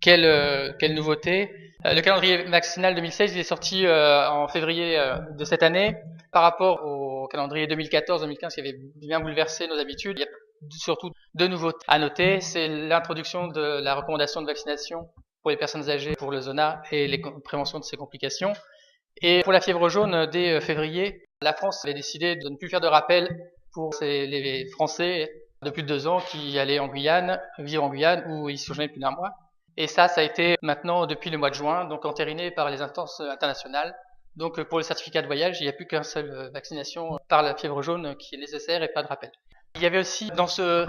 Quelle nouveauté? Le calendrier vaccinal 2016, il est sorti en février de cette année. Par rapport au calendrier 2014-2015 qui avait bien bouleversé nos habitudes, il y a surtout deux nouveautés à noter. C'est l'introduction de la recommandation de vaccination pour les personnes âgées pour le zona et les préventions de ses complications. Et pour la fièvre jaune, dès février, la France avait décidé de ne plus faire de rappel pour les Français de plus de 2 ans qui allaient en Guyane, vivre en Guyane, où ils séjournaient plus d'1 mois. Et ça a été maintenant depuis le mois de juin, donc entériné par les instances internationales. Donc pour le certificat de voyage, il n'y a plus qu'une seule vaccination par la fièvre jaune qui est nécessaire et pas de rappel. Il y avait aussi dans le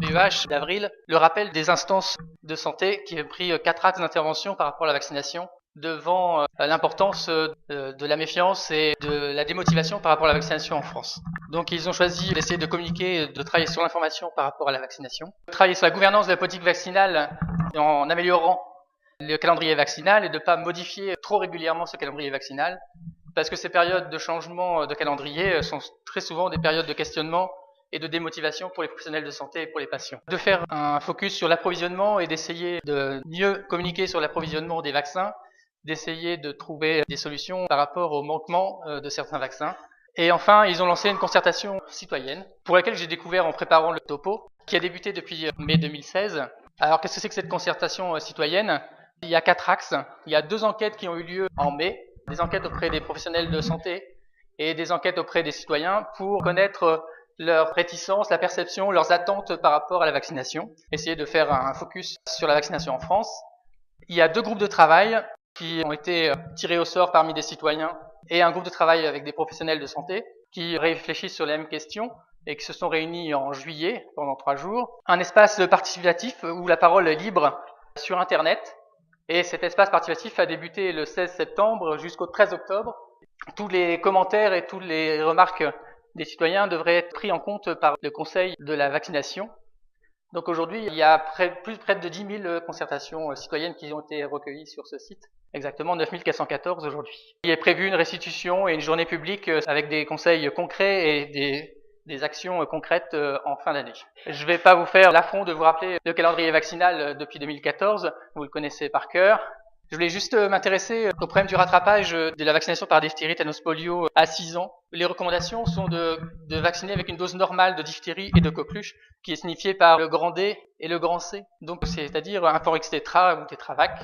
BEH d'avril le rappel des instances de santé qui ont pris 4 axes d'intervention par rapport à la vaccination devant l'importance de la méfiance et de la démotivation par rapport à la vaccination en France. Donc ils ont choisi d'essayer de communiquer, de travailler sur l'information par rapport à la vaccination, de travailler sur la gouvernance de la politique vaccinale en améliorant le calendrier vaccinal et de ne pas modifier trop régulièrement ce calendrier vaccinal, parce que ces périodes de changement de calendrier sont très souvent des périodes de questionnement et de démotivation pour les professionnels de santé et pour les patients. De faire un focus sur l'approvisionnement et d'essayer de mieux communiquer sur l'approvisionnement des vaccins, d'essayer de trouver des solutions par rapport au manquement de certains vaccins. Et enfin, ils ont lancé une concertation citoyenne pour laquelle j'ai découvert en préparant le topo, qui a débuté depuis mai 2016. Alors, qu'est-ce que c'est que cette concertation citoyenne? Il y a 4 axes. Il y a 2 enquêtes qui ont eu lieu en mai, des enquêtes auprès des professionnels de santé et des enquêtes auprès des citoyens pour connaître leurs réticences, la perception, leurs attentes par rapport à la vaccination. Essayer de faire un focus sur la vaccination en France. Il y a 2 groupes de travail qui ont été tirés au sort parmi des citoyens et un groupe de travail avec des professionnels de santé qui réfléchissent sur les mêmes questions et qui se sont réunis en juillet pendant 3 jours. Un espace participatif où la parole est libre sur Internet. Et cet espace participatif a débuté le 16 septembre jusqu'au 13 octobre. Tous les commentaires et toutes les remarques des citoyens devraient être pris en compte par le Conseil de la vaccination. Donc aujourd'hui, il y a près de 10 000 concertations citoyennes qui ont été recueillies sur ce site. Exactement 9 414 aujourd'hui. Il est prévu une restitution et une journée publique avec des conseils concrets et des actions concrètes en fin d'année. Je ne vais pas vous faire l'affront de vous rappeler le calendrier vaccinal depuis 2014, vous le connaissez par cœur. Je voulais juste m'intéresser au problème du rattrapage de la vaccination par diphtérie, tétanos, polio à 6 ans. Les recommandations sont de vacciner avec une dose normale de diphtérie et de coqueluche, qui est signifiée par le grand D et le grand C. Donc c'est-à-dire un Forix Tetra ou Tetravac,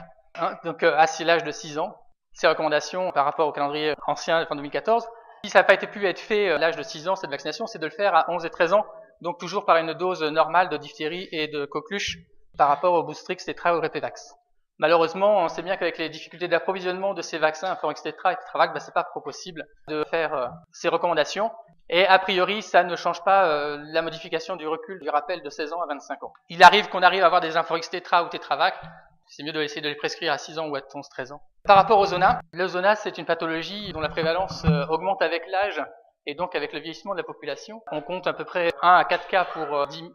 donc à l'âge de 6 ans. Ces recommandations par rapport au calendrier ancien de fin 2014. Si ça n'a pas été pu être fait à l'âge de 6 ans, cette vaccination, c'est de le faire à 11 et 13 ans, donc toujours par une dose normale de diphtérie et de coqueluche par rapport au Boostrix, Tetra ou Repevax. Malheureusement, on sait bien qu'avec les difficultés d'approvisionnement de ces vaccins, Forix Tetra et Tetravac, c'est pas possible de faire ces recommandations. Et a priori, ça ne change pas la modification du recul du rappel de 16 ans à 25 ans. Il arrive qu'on arrive à avoir des Inforix Tetra ou Tetravac. C'est mieux d'essayer de les prescrire à 6 ans ou à 11-13 ans. Par rapport au zona, le zona, c'est une pathologie dont la prévalence augmente avec l'âge et donc avec le vieillissement de la population. On compte à peu près 1 à 4 cas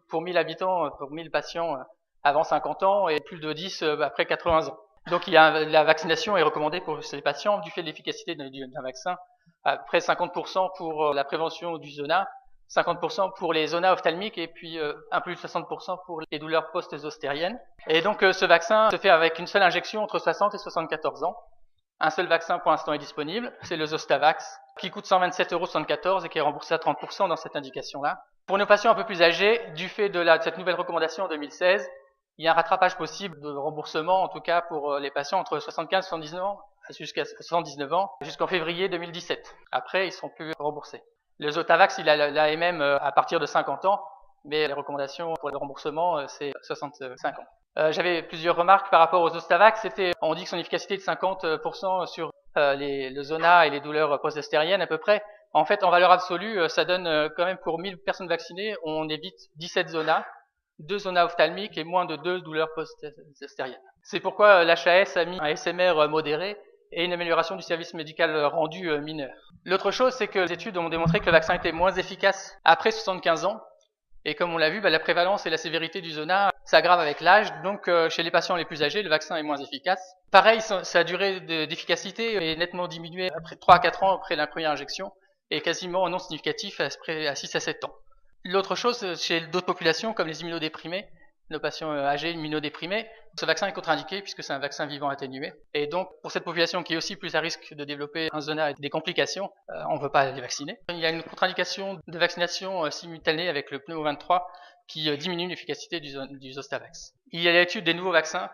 pour 1000 habitants, pour 1000 patients avant 50 ans et plus de 10 après 80 ans. Donc la vaccination est recommandée pour ces patients du fait de l'efficacité d'un vaccin, à peu près 50% pour la prévention du zona, 50% pour les zonas ophtalmiques et puis un peu plus de 60% pour les douleurs post-zostériennes. Et donc ce vaccin se fait avec une seule injection entre 60 et 74 ans. Un seul vaccin pour l'instant est disponible, c'est le Zostavax, qui coûte 127,74 € et qui est remboursé à 30% dans cette indication-là. Pour nos patients un peu plus âgés, du fait de cette nouvelle recommandation en 2016, il y a un rattrapage possible de remboursement, en tout cas pour les patients entre 75 et 79 ans, jusqu'à 79 ans, jusqu'en février 2017. Après, ils ne seront plus remboursés. Le Zostavax, il a l'AMM à partir de 50 ans, mais les recommandations pour le remboursement, c'est 65 ans. J'avais plusieurs remarques par rapport aux Zostavax. On dit que son efficacité est de 50% sur le zona et les douleurs post-zostériennes à peu près. En fait, en valeur absolue, ça donne quand même pour 1000 personnes vaccinées, on évite 17 zonas, 2 zonas ophtalmiques et moins de 2 douleurs post-zostériennes. C'est pourquoi l'HAS a mis un SMR modéré et une amélioration du service médical rendu mineur. L'autre chose, c'est que les études ont démontré que le vaccin était moins efficace après 75 ans. Et comme on l'a vu, la prévalence et la sévérité du zona s'aggravent avec l'âge, donc chez les patients les plus âgés, le vaccin est moins efficace. Pareil, sa durée d'efficacité est nettement diminuée après 3 à 4 ans après la première injection, et quasiment non significatif à 6 à 7 ans. L'autre chose, chez d'autres populations, comme les immunodéprimés, nos patients âgés immunodéprimés. Ce vaccin est contre-indiqué puisque c'est un vaccin vivant atténué. Et donc, pour cette population qui est aussi plus à risque de développer un zona et des complications, on ne veut pas les vacciner. Il y a une contre-indication de vaccination simultanée avec le pneumo 23 qui diminue l'efficacité du Zostavax. Il y a l'étude des nouveaux vaccins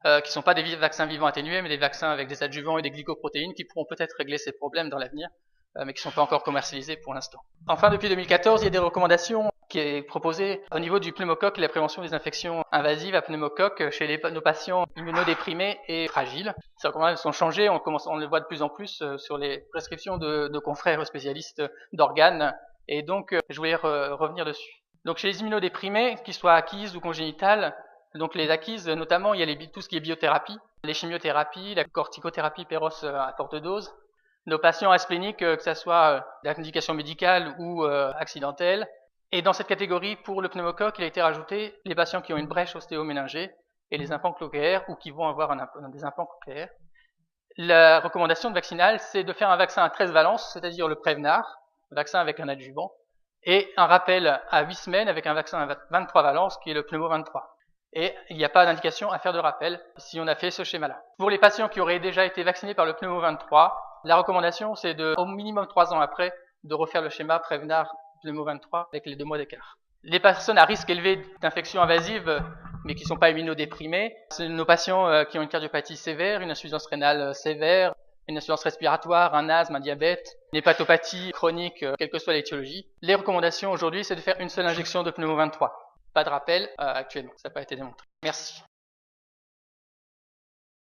qui ne sont pas des vaccins vivants atténués, mais des vaccins avec des adjuvants et des glycoprotéines qui pourront peut-être régler ces problèmes dans l'avenir, mais qui ne sont pas encore commercialisés pour l'instant. Enfin, depuis 2014, il y a des recommandations qui est proposées au niveau du pneumocoque et la prévention des infections invasives à pneumocoque chez nos patients immunodéprimés et fragiles. Ces recommandations sont changées, on le voit de plus en plus sur les prescriptions de nos confrères spécialistes d'organes, et donc je voulais revenir dessus. Donc chez les immunodéprimés, qu'ils soient acquises ou congénitales, donc les acquises, notamment, il y a tout ce qui est biothérapie, les chimiothérapies, la corticothérapie Péros à forte dose. Nos patients aspléniques, que ce soit d'indication médicale ou accidentelle. Et dans cette catégorie, pour le pneumocoque, il a été rajouté les patients qui ont une brèche ostéoméningée et les implants cochléaires ou qui vont avoir des implants cochléaires. La recommandation vaccinale, c'est de faire un vaccin à 13 valences, c'est-à-dire le Prevnar, vaccin avec un adjuvant, et un rappel à 8 semaines avec un vaccin à 23 valences qui est le pneumo 23. Et il n'y a pas d'indication à faire de rappel si on a fait ce schéma-là. Pour les patients qui auraient déjà été vaccinés par le pneumo 23, la recommandation c'est au minimum 3 ans après de refaire le schéma Prevnar pneumo 23 avec les 2 mois d'écart. Les personnes à risque élevé d'infections invasives mais qui ne sont pas immunodéprimées, c'est nos patients qui ont une cardiopathie sévère, une insuffisance rénale sévère, une insuffisance respiratoire, un asthme, un diabète, une hépatopathie chronique, quelle que soit l'étiologie. Les recommandations aujourd'hui c'est de faire une seule injection de pneumo 23. Pas de rappel actuellement, ça n'a pas été démontré. Merci.